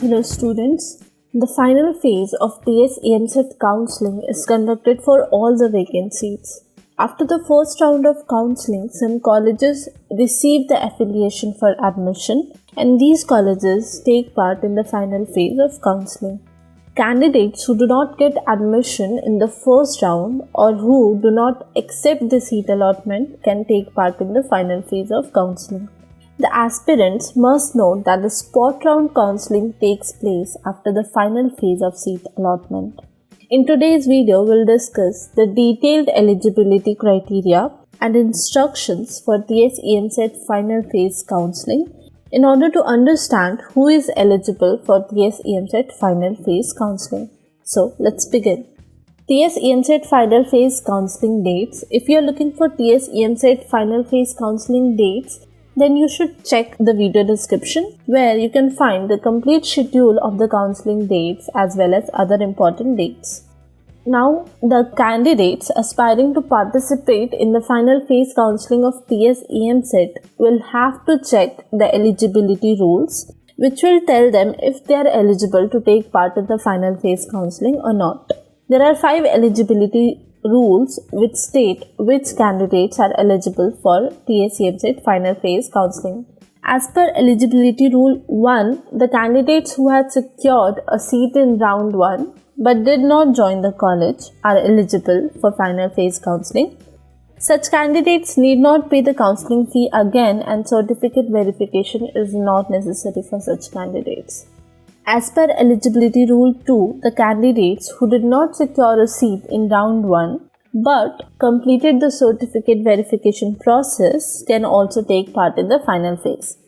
Hello students, the final phase of TS EAMCET counselling is conducted for all the vacant seats. After the first round of counselling, some colleges receive the affiliation for admission and these colleges take part in the final phase of counselling. Candidates who do not get admission in the first round or who do not accept the seat allotment can take part in the final phase of counselling. The aspirants must note that the spot round counselling takes place after the final phase of seat allotment. In today's video, we'll discuss the detailed eligibility criteria and instructions for TS EAMCET final phase counselling in order to understand who is eligible for TS EAMCET final phase counselling. So, let's begin. TS EAMCET final phase counselling dates. If you are looking for TS EAMCET final phase counselling dates, then you should check the video description where you can find the complete schedule of the counselling dates as well as other important dates. Now, the candidates aspiring to participate in the final phase counselling of TS EAMCET will have to check the eligibility rules, which will tell them if they are eligible to take part in the final phase counselling or not. There are 5 eligibility rules which state which candidates are eligible for TS EAMCET final phase counselling. As per eligibility rule 1, the candidates who had secured a seat in round 1 but did not join the college are eligible for final phase counselling. Such candidates need not pay the counselling fee again and certificate verification is not necessary for such candidates. As per eligibility rule 2, the candidates who did not secure a seat in round 1 but completed the certificate verification process can also take part in the final phase.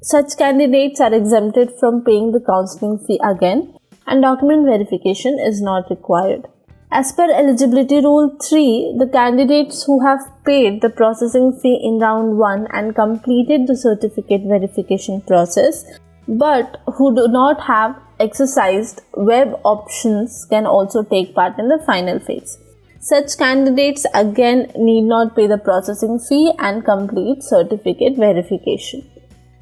Such candidates are exempted from paying the counselling fee again and document verification is not required. As per eligibility rule 3, the candidates who have paid the processing fee in round 1 and completed the certificate verification process but who do not have exercised web options can also take part in the final phase. Such candidates again need not pay the processing fee and complete certificate verification.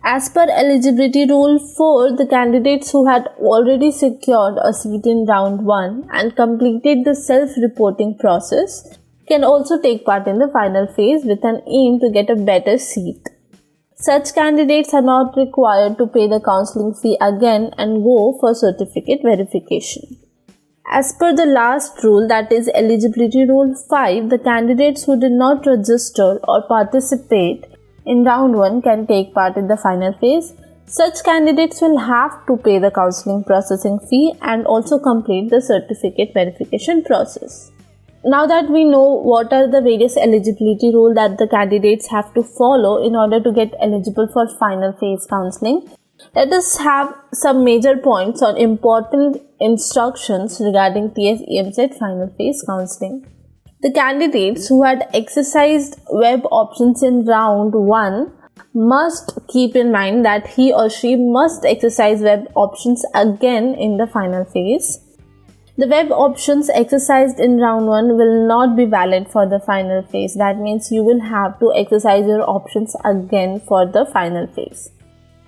As per eligibility rule 4, the candidates who had already secured a seat in round 1 and completed the self-reporting process can also take part in the final phase with an aim to get a better seat. Such candidates are not required to pay the counselling fee again and go for certificate verification. As per the last rule, that is eligibility rule 5, the candidates who did not register or participate in round 1 can take part in the final phase. Such candidates will have to pay the counselling processing fee and also complete the certificate verification process. Now that we know what are the various eligibility rules that the candidates have to follow in order to get eligible for final phase counselling, let us have some major points on important instructions regarding TS EAMCET final phase counselling. The candidates who had exercised web options in round 1 must keep in mind that he or she must exercise web options again in the final phase. The web options exercised in round 1 will not be valid for the final phase. That means you will have to exercise your options again for the final phase.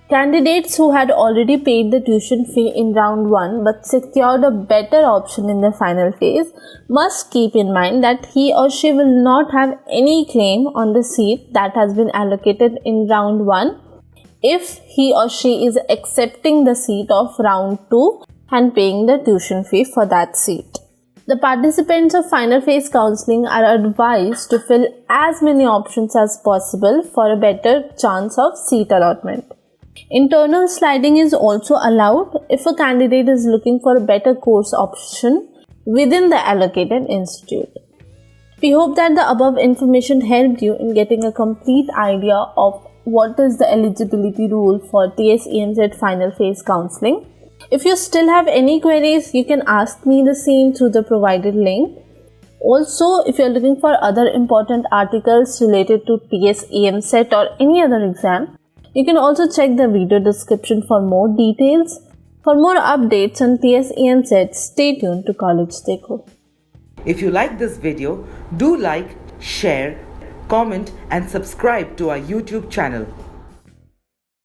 Candidates who had already paid the tuition fee in round 1 but secured a better option in the final phase must keep in mind that he or she will not have any claim on the seat that has been allocated in round 1 if he or she is accepting the seat of round 2 and paying the tuition fee for that seat. The participants of final phase counselling are advised to fill as many options as possible for a better chance of seat allotment. Internal sliding is also allowed if a candidate is looking for a better course option within the allocated institute. We hope that the above information helped you in getting a complete idea of what is the eligibility rule for TS EAMCET final phase counselling. If you still have any queries, you can ask me the same through the provided link. Also, if you are looking for other important articles related to TS EAMCET or any other exam, you can also check the video description for more details. For more updates on TS EAMCET, stay tuned to College Dekho. If you like this video, do like, share, comment and subscribe to our YouTube channel.